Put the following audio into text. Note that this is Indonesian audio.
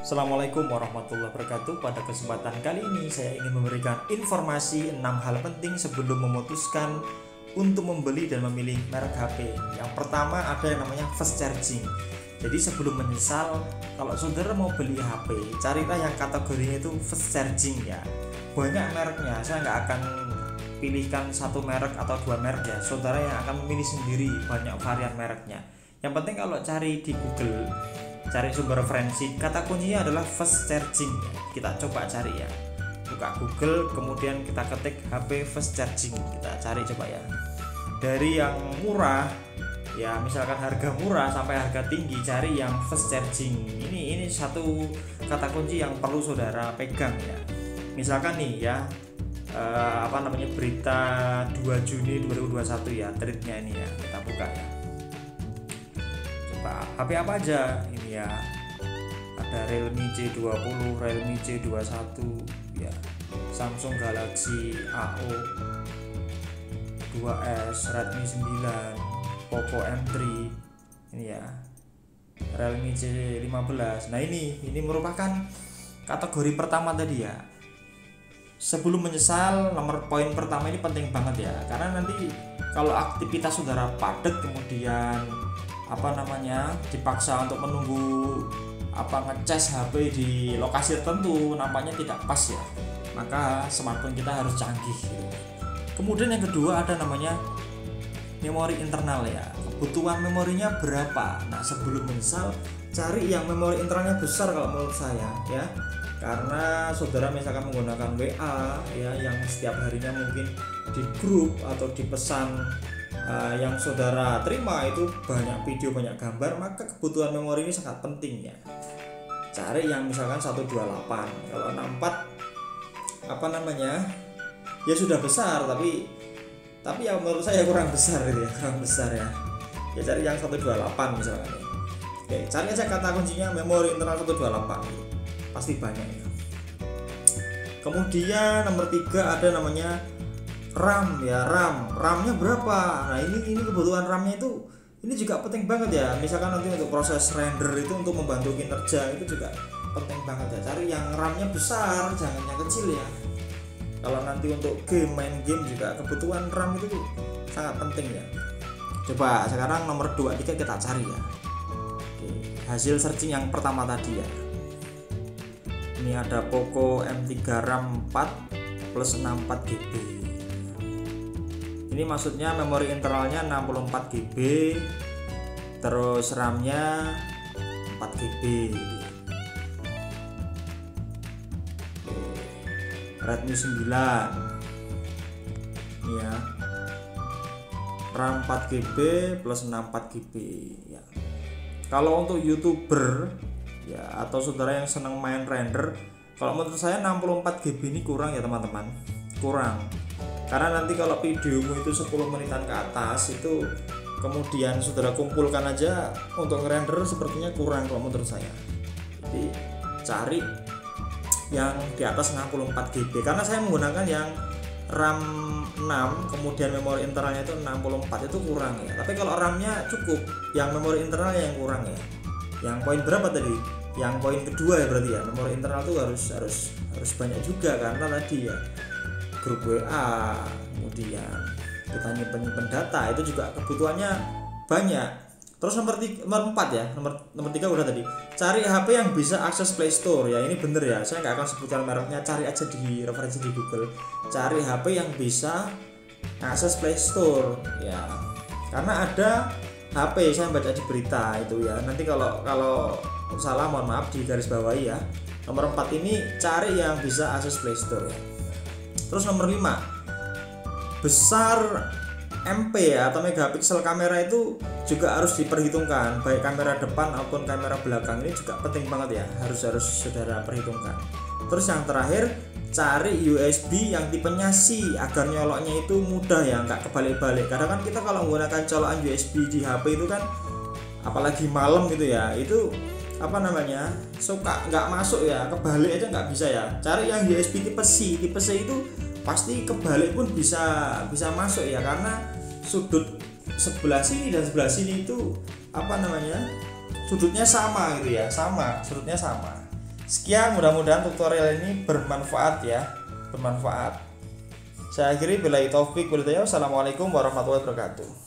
Assalamualaikum warahmatullahi wabarakatuh. Pada kesempatan kali ini saya ingin memberikan informasi 6 hal penting sebelum memutuskan untuk membeli dan memilih merek HP. Yang pertama ada yang namanya fast charging. Jadi sebelum menyesal, kalau saudara mau beli HP, carilah yang kategorinya itu fast charging ya. Banyak mereknya, saya nggak akan pilihkan satu merek atau dua merek ya. Saudara yang akan memilih sendiri, banyak varian mereknya. Yang penting kalau cari di Google, cari sumber referensi, kata kuncinya adalah fast charging. Kita coba cari ya, buka Google, kemudian kita ketik HP fast charging, kita cari coba ya. Dari yang murah ya, misalkan harga murah sampai harga tinggi, cari yang fast charging. Ini satu kata kunci yang perlu saudara pegang ya. Misalkan nih ya, berita 2 Juni 2021 ya, tweetnya ini ya, kita buka ya. HP apa aja ini ya, ada Realme C20, Realme C21 ya, Samsung Galaxy A0 2S, Redmi 9, Poco M3 ini ya, Realme C15. Nah ini merupakan kategori pertama tadi ya. Sebelum menyesal, nomor poin pertama ini penting banget ya, karena nanti kalau aktivitas saudara padat kemudian dipaksa untuk menunggu ngecas HP di lokasi tertentu, nampaknya tidak pas ya, maka smartphone kita harus canggih gitu. Kemudian yang kedua ada namanya memori internal ya, kebutuhan memorinya berapa. Nah sebelum menyesal, cari yang memori internalnya besar kalau menurut saya ya, karena saudara misalkan menggunakan WA ya, yang setiap harinya mungkin di grup atau di pesan yang saudara terima itu banyak video, banyak gambar, maka kebutuhan memori ini sangat penting ya. Cari yang misalkan 128, kalau 64 ya sudah besar, tapi ya menurut saya kurang besar gitu ya, kurang besar ya. Ya cari yang 128 misalkan ya. Oke, cari aja kata kuncinya memori internal 128, pasti banyak ya. Kemudian nomor 3 ada namanya RAM ya, RAM-nya berapa. Nah ini kebutuhan RAM-nya itu ini juga penting banget ya. Misalkan nanti untuk proses render itu untuk membantu kinerja itu juga penting banget ya. Cari yang RAM-nya besar, jangan yang kecil ya. Kalau nanti untuk main game juga kebutuhan RAM itu sangat penting ya. Coba sekarang nomor 2, 3 kita cari ya. Oke, hasil searching yang pertama tadi ya. Ini ada Poco M3 RAM 4 plus 64 GB. Ini maksudnya memori internalnya 64 GB, terus RAM-nya 4 GB. Redmi 9 ya, RAM 4 GB plus 64 GB ya. Kalau untuk YouTuber ya, atau saudara yang senang main render, kalau menurut saya 64 GB ini kurang ya teman-teman, kurang. Karena nanti kalau videomu itu 10 menitan ke atas itu, kemudian saudara kumpulkan aja untuk ngerender, sepertinya kurang kalau menurut saya. Jadi cari yang di atas 64 GB, karena saya menggunakan yang RAM 6 kemudian memori internalnya itu 64, itu kurang ya. Tapi kalau RAM-nya cukup, yang memori internalnya yang kurang ya. Yang poin berapa tadi? Yang poin kedua ya berarti ya, memori internal itu harus banyak juga, karena tadi ya grup WA, kemudian kita nyimpen data, itu juga kebutuhannya banyak. Terus nomor 4 ya, nomor 3 udah tadi. Cari HP yang bisa akses Play Store ya, ini bener ya, saya nggak akan sebutkan mereknya, cari aja di referensi di Google. Cari HP yang bisa akses Play Store ya, karena ada HP, saya baca di berita itu ya. Nanti kalau salah mohon maaf di garis bawahi ya. Nomor 4 ini cari yang bisa akses Play Store ya. Terus nomor 5, besar MP ya atau megapiksel kamera itu juga harus diperhitungkan, baik kamera depan maupun kamera belakang, ini juga penting banget ya, harus saudara perhitungkan. Terus yang terakhir, cari USB yang tipenya C agar nyoloknya itu mudah ya, nggak kebalik-balik. Kadang kan kita kalau menggunakan colokan USB di HP itu kan, apalagi malam gitu ya, itu suka nggak masuk ya, kebalik aja nggak bisa ya. Cari yang USB tipe C itu pasti kebalik pun bisa masuk ya, karena sudut sebelah sini dan sebelah sini itu sudutnya sama gitu ya, sudutnya sama. Sekian, mudah-mudahan tutorial ini bermanfaat ya, bermanfaat. Saya akhiri, billahi taufik wal hidayah. Wassalamualaikum warahmatullahi wabarakatuh.